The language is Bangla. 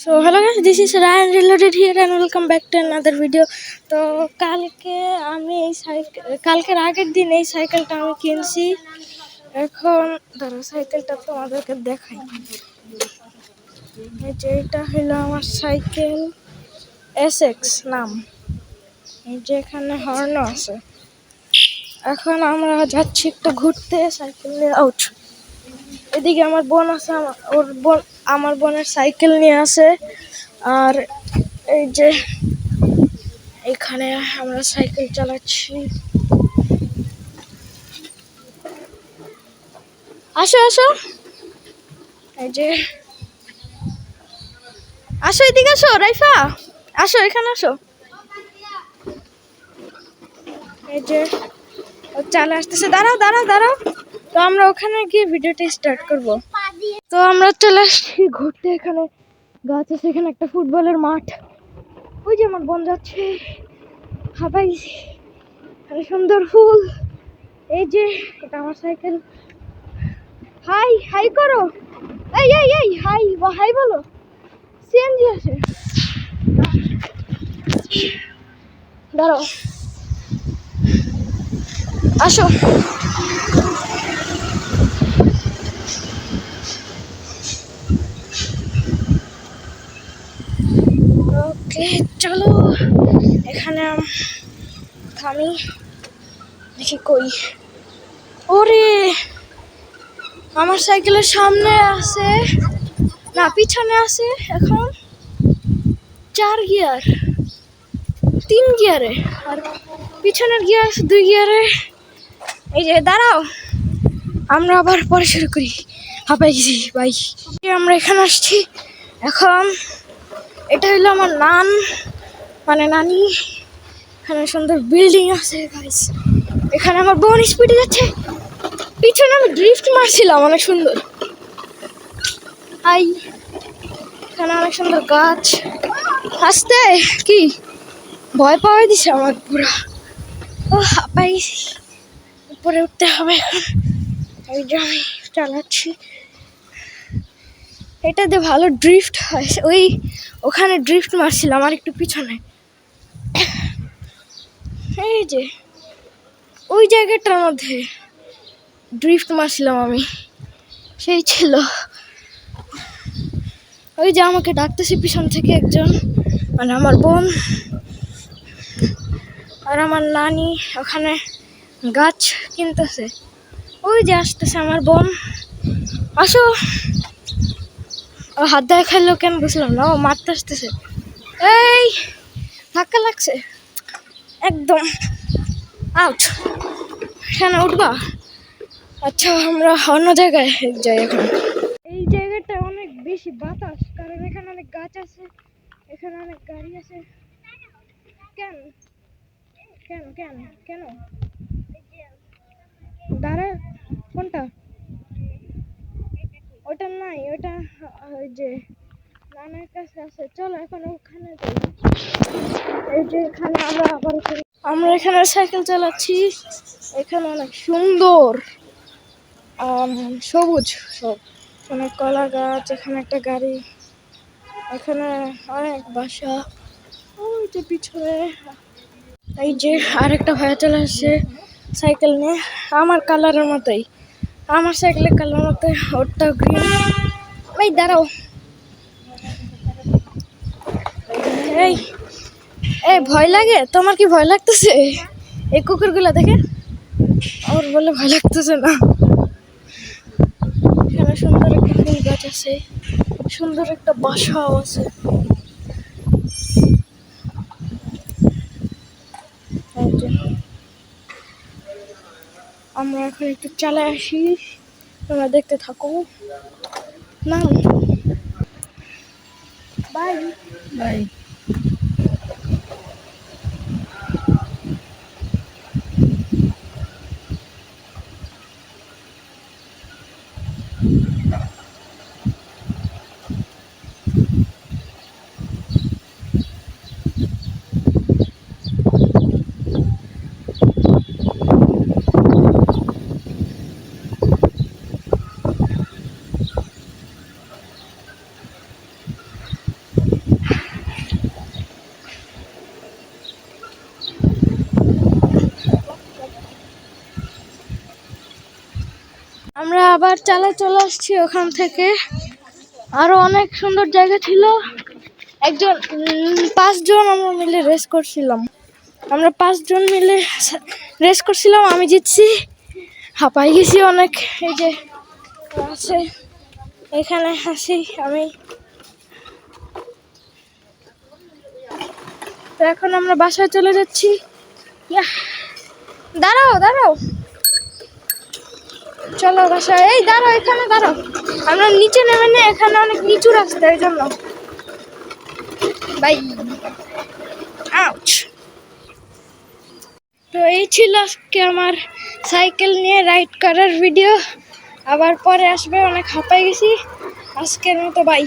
So hello guys, this is Ryan Reloaded here and welcome back to another video. তো কালকের আগের দিন এই সাইকেলটা আমি কিনছি। এখন ধরো সাইকেলটা তোমাদেরকে দেখাই। এই যে এটা হলো আমার সাইকেল SX নাম। এই যে এখানে হর্ন আছে। এখন আমরা যাচ্ছি একটু ঘুরতে সাইকেল নিয়ে আউট। এদিকে আমার বোন আছে, আমার বোনের সাইকেল নিয়ে আসে। আর এই যে এখানে আমরা সাইকেল চালাচ্ছি। আসো আসো, এই যে আসো, এদিকে আসো রাইফা, আসো এখানে আসো। এই যে চালা আসতেছে, দাঁড়াও দাঁড়াও দাঁড়াও। তো আমরা ওখানে গিয়ে ভিডিওটা স্টার্ট করব। তো আমরা চলে আসছি ঘুরতে। এখানে গাছ আছে, এখানে একটা ফুটবলের মাঠ। ওই যে আমার বোন যাচ্ছে, হাবাই সুন্দর ফুল। এই যে এটা আমার সাইকেল। হাই হাই করো, এই এই এই হাই হাই বলো। সিএনজি আছে, দাঁড়াও আসো। ওকে চলো, এখানে থামি, দেখি কই। ওরে আমার সাইকেলের সামনে আছে না পিছনে আছে এখন 4 গিয়ার, 3 গিয়ারে, আর পিছনের গিয়ার আছে 2 গিয়ারে। এই যে দাঁড়াও, আমরা আবার পরে শুরু করি। হাঁপাই গেছি ভাই। আমরা এখানে আসছি এখন। এটা হলো আমার নানি। এখানে সুন্দর বিল্ডিং আছে গাইস। এখানে আমার বোন স্পিডে যাচ্ছে, পিছনে আমি ড্রিফট মারছিলাম অনেক সুন্দর। হাই, এখানে অনেক সুন্দর গাছ। আসতে কি ভয় পাওয়া দিছে আমার পুরো। ও হাঁপাই, উপরে উঠতে হবে এখন। এই যে আমি চালাচ্ছি, এটাতে ভালো ড্রিফট হয়। ওখানে ড্রিফট মারছিলাম আর একটু পিছনে। এই যে ওই জায়গাটার মধ্যে ড্রিফট মারছিলাম আমি, সেই ছিল। ওই যে আমাকে ডাকতেছে পিছন থেকে একজন, মানে আমার বোন। আর আমার নানি ওখানে গাছ কিনতেছে। ওই যে আসতেছে আমার বোন, আসো। ও হাত দেয় খাইলো কেন বুঝলাম না, ও মারতে আসতেছে। এই ধাক্কা লাগছে একদম, আউট। এখানে উঠবা? আচ্ছা আমরা অন্য জায়গায় যাই এখন। এই জায়গাটা অনেক বেশি বাতাস, কারণ এখানে অনেক গাছ আছে, এখানে অনেক গাড়ি আছে। কেন কেন কেন কেন দাঁড়া, কোনটা? ওটা নাই, ওটা ওই যে নানার কাছে আছে। চলো এখন ওখানে যাই। এই যে এখানে আমরা এখানে সাইকেল চালাচ্ছি। এখানে অনেক সুন্দর সবুজ সব, অনেক কলা গাছ, এখানে একটা গাড়ি, এখানে অনেক বাসা। ওই যে পিছনে এই যে আরেকটা ভাইয়া চলে আসছে সাইকেল নিয়ে, আমার কালারের মতোই, আমার সাইকেলের কালার মতো। ওটা গ্রিন। এই দাঁড়াও, এই এই ভয় লাগে? তোমার কি ভয় লাগতেছে এই কুকুরগুলা দেখে? আমার বলে ভয় লাগতেছে না। এখানে সুন্দর একটা ফুল গাছ আছে, সুন্দর একটা বাসাও আছে। আমরা এখন একটু চালায় আসি, তোমরা দেখতে থাকো না। Bye bye. আবার চলে আসছি ওখান থেকে। আরো অনেক সুন্দর জায়গা ছিল। একজন 5 জন আমরা মিলে রেস করছিলাম। আমরা 5 জন মিলে রেস করছিলাম, আমি জিতছি। হাঁপাই গেছি অনেক। এই যে আছে, এখানে আসি আমি। তো এখন আমরা বাসায় চলে যাচ্ছি। ইয়াহ! দাঁড়াও, চলো বাসায়। এই দাঁড়াও, এখানে দাঁড়াও। আমরা নিচে নেমে নে, এখানে অনেক নিচু রাস্তা, এই জন্য। বাই। আউচ। তো এই ছিল আজকে আমার সাইকেল নিয়ে রাইড করার ভিডিও। আবার পরে আসবে, অনেক হাঁপাই গেছি। আজকের মতো বাই।